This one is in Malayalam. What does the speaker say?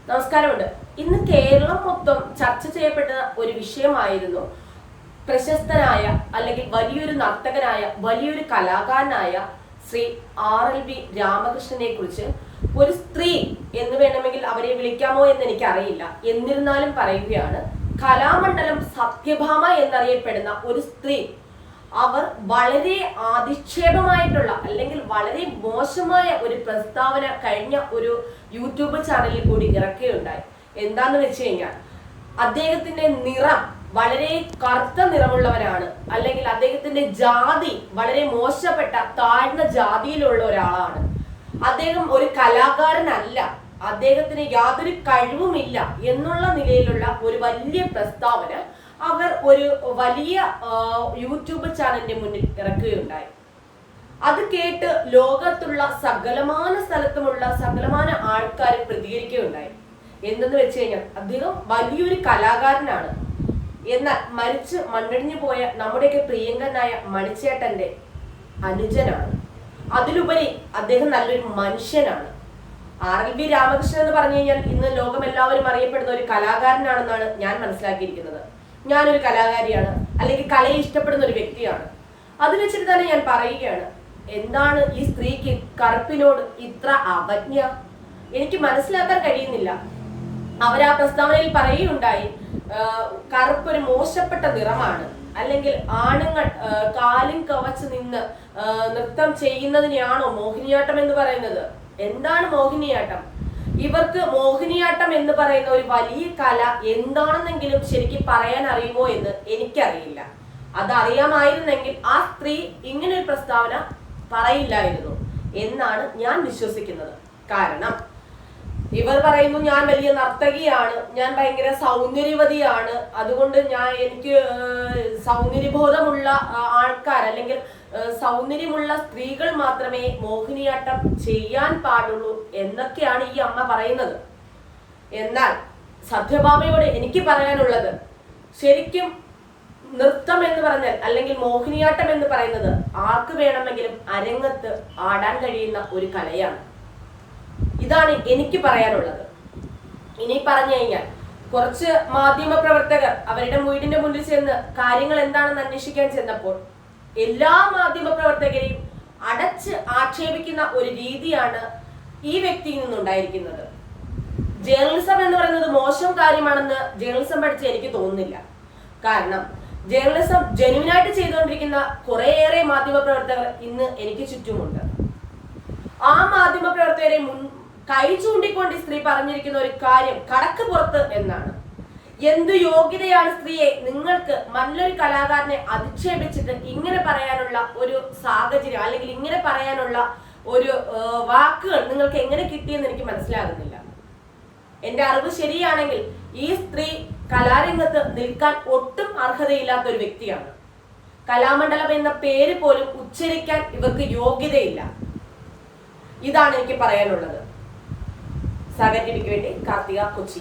നമസ്കാരമുണ്ട്. ഇന്ന് കേരളം മൊത്തം ചർച്ച ചെയ്യപ്പെട്ട ഒരു വിഷയമായിരുന്നു പ്രശസ്തനായ അല്ലെങ്കിൽ വലിയൊരു നർത്തകനായ വലിയൊരു കലാകാരനായ ശ്രീ RLV രാമകൃഷ്ണനെ കുറിച്ച്. ഒരു സ്ത്രീ എന്ന് വേണമെങ്കിൽ അവരെ വിളിക്കാമോ എന്ന് എനിക്കറിയില്ല. എന്നിരുന്നാലും പറയുകയാണ്, കലാമണ്ഡലം സത്യഭാമ എന്നറിയപ്പെടുന്ന ഒരു സ്ത്രീ. അവർ വളരെ അധിക്ഷേപമായിട്ടുള്ള അല്ലെങ്കിൽ വളരെ മോശമായ ഒരു പ്രസ്താവന കഴിഞ്ഞ ഒരു യൂട്യൂബ് ചാനലിൽ കൂടി ഇറക്കുകയുണ്ടായി. എന്താന്ന് വെച്ച് കഴിഞ്ഞാൽ, അദ്ദേഹത്തിന്റെ നിറം വളരെ കറുത്ത നിറമുള്ളവരാണ്, അല്ലെങ്കിൽ അദ്ദേഹത്തിന്റെ ജാതി വളരെ മോശപ്പെട്ട താഴ്ന്ന ജാതിയിലുള്ള ഒരാളാണ്. അദ്ദേഹം ഒരു കലാകാരനല്ല, അദ്ദേഹത്തിന് യാതൊരു കഴിവുമില്ല എന്നുള്ള നിലയിലുള്ള ഒരു വലിയ പ്രസ്താവന അവർ ഒരു വലിയ യൂട്യൂബ് ചാനലിന്റെ മുന്നിൽ ഇറക്കുകയുണ്ടായി. അത് കേട്ട് ലോകത്തുള്ള സകലമാന സ്ഥലത്തുമുള്ള സകലമാന ആൾക്കാർ പ്രതികരിക്കുകയുണ്ടായി. എന്തെന്ന് വെച്ച് കഴിഞ്ഞാൽ, അദ്ദേഹം വലിയൊരു കലാകാരനാണ്, എന്നാൽ മരിച്ച് മണ്ണടിഞ്ഞു പോയ നമ്മുടെയൊക്കെ പ്രിയങ്കനായ മണിച്ചേട്ടന്റെ അനുജനാണ്. അതിലുപരി അദ്ദേഹം നല്ലൊരു മനുഷ്യനാണ്. RLV രാമകൃഷ്ണൻ എന്ന് പറഞ്ഞു കഴിഞ്ഞാൽ ഇന്ന് ലോകം എല്ലാവരും അറിയപ്പെടുന്ന ഒരു കലാകാരനാണെന്നാണ് ഞാൻ മനസ്സിലാക്കിയിരിക്കുന്നത്. ഞാനൊരു കലാകാരിയാണ്, അല്ലെങ്കിൽ കലയെ ഇഷ്ടപ്പെടുന്ന ഒരു വ്യക്തിയാണ്. അത് വെച്ചിട്ട് തന്നെ ഞാൻ പറയുകയാണ്, എന്താണ് ഈ സ്ത്രീക്ക് കറുപ്പിനോട് ഇത്ര അവജ്ഞ? എനിക്ക് മനസ്സിലാക്കാൻ കഴിയുന്നില്ല. അവർ ആ പ്രസ്താവനയിൽ പറയുകയുണ്ടായി, കറുപ്പ് ഒരു മോശപ്പെട്ട നിറമാണ്, അല്ലെങ്കിൽ ആണുങ്ങൾ കാലും കവച്ച് നിന്ന് നൃത്തം ചെയ്യുന്നതിനെയാണോ മോഹിനിയാട്ടം എന്ന് പറയുന്നത്? എന്താണ് മോഹിനിയാട്ടം? ഇവർക്ക് മോഹിനിയാട്ടം എന്ന് പറയുന്ന ഒരു വലിയ കല എന്താണെന്നെങ്കിലും ശരിക്കും പറയാൻ അറിയുമോ എന്ന് എനിക്കറിയില്ല. അതറിയാമായിരുന്നെങ്കിൽ ആ സ്ത്രീ ഇങ്ങനെ ഒരു പ്രസ്താവന പറയില്ലായിരുന്നു എന്നാണ് ഞാൻ വിശ്വസിക്കുന്നത്. കാരണം ഇവർ പറയുന്നു, ഞാൻ വലിയ നർത്തകിയാണ്, ഞാൻ ഭയങ്കര സൗന്ദര്യവതിയാണ്, അതുകൊണ്ട് എനിക്ക് സൗന്ദര്യബോധമുള്ള ആൾക്കാർ അല്ലെങ്കിൽ സൗന്ദര്യമുള്ള സ്ത്രീകൾ മാത്രമേ മോഹിനിയാട്ടം ചെയ്യാൻ പാടുള്ളൂ എന്നൊക്കെയാണ് ഈ അമ്മ പറയുന്നത്. എന്നാൽ സത്യഭാമയോട് എനിക്ക് പറയാനുള്ളത്, ശരിക്കും നൃത്തം എന്ന് പറഞ്ഞാൽ അല്ലെങ്കിൽ മോഹിനിയാട്ടം എന്ന് പറയുന്നത് ആർക്ക് വേണമെങ്കിലും അരങ്ങത്ത് ആടാൻ കഴിയുന്ന ഒരു കലയാണ്. ഇതാണ് എനിക്ക് പറയാനുള്ളത്. ഇനി പറഞ്ഞു കഴിഞ്ഞാൽ, കുറച്ച് മാധ്യമ പ്രവർത്തകർ അവരുടെ വീടിന്റെ മുന്നിൽ ചെന്ന് കാര്യങ്ങൾ എന്താണെന്ന് അന്വേഷിക്കാൻ ചെന്നപ്പോൾ എല്ലാ മാധ്യമ പ്രവർത്തകരെയും അടച്ച് ആക്ഷേപിക്കുന്ന ഒരു രീതിയാണ് ഈ വ്യക്തിയിൽ നിന്നുണ്ടായിരിക്കുന്നത്. ജേർണലിസം എന്ന് പറയുന്നത് മോശം കാര്യമാണെന്ന് ജേർണലിസം പഠിച്ച് എനിക്ക് തോന്നുന്നില്ല. കാരണം ജേർണലിസം ജെന്യുവിനായിട്ട് ചെയ്തുകൊണ്ടിരിക്കുന്ന കുറേയേറെ മാധ്യമ പ്രവർത്തകർ ഇന്ന് എനിക്ക് ചുറ്റുമുണ്ട്. ആ മാധ്യമ പ്രവർത്തകരെ കൈ ചൂണ്ടിക്കൊണ്ട് സ്ത്രീ പറഞ്ഞിരിക്കുന്ന ഒരു കാര്യം കടക്ക് പുറത്ത് എന്നാണ്. എന്ത് യോഗ്യതയാണ് സ്ത്രീയെ നിങ്ങൾക്ക് നല്ലൊരു കലാകാരനെ അധിക്ഷേപിച്ചിട്ട് ഇങ്ങനെ പറയാനുള്ള ഒരു സാഹചര്യം, അല്ലെങ്കിൽ ഇങ്ങനെ പറയാനുള്ള ഒരു വാക്കുകൾ നിങ്ങൾക്ക് എങ്ങനെ കിട്ടിയെന്ന് എനിക്ക് മനസ്സിലാകുന്നില്ല. എന്റെ അറിവ് ശരിയാണെങ്കിൽ ഈ സ്ത്രീ കലാരംഗത്ത് നിൽക്കാൻ ഒട്ടും അർഹതയില്ലാത്ത ഒരു വ്യക്തിയാണ്. കലാമണ്ഡലം എന്ന പേര് പോലും ഉച്ചരിക്കാൻ ഇവർക്ക് യോഗ്യതയില്ല. ഇതാണ് എനിക്ക് പറയാനുള്ളത്. സാഗർ ടിവിക്ക് വേണ്ടി കാർത്തിക, കൊച്ചി.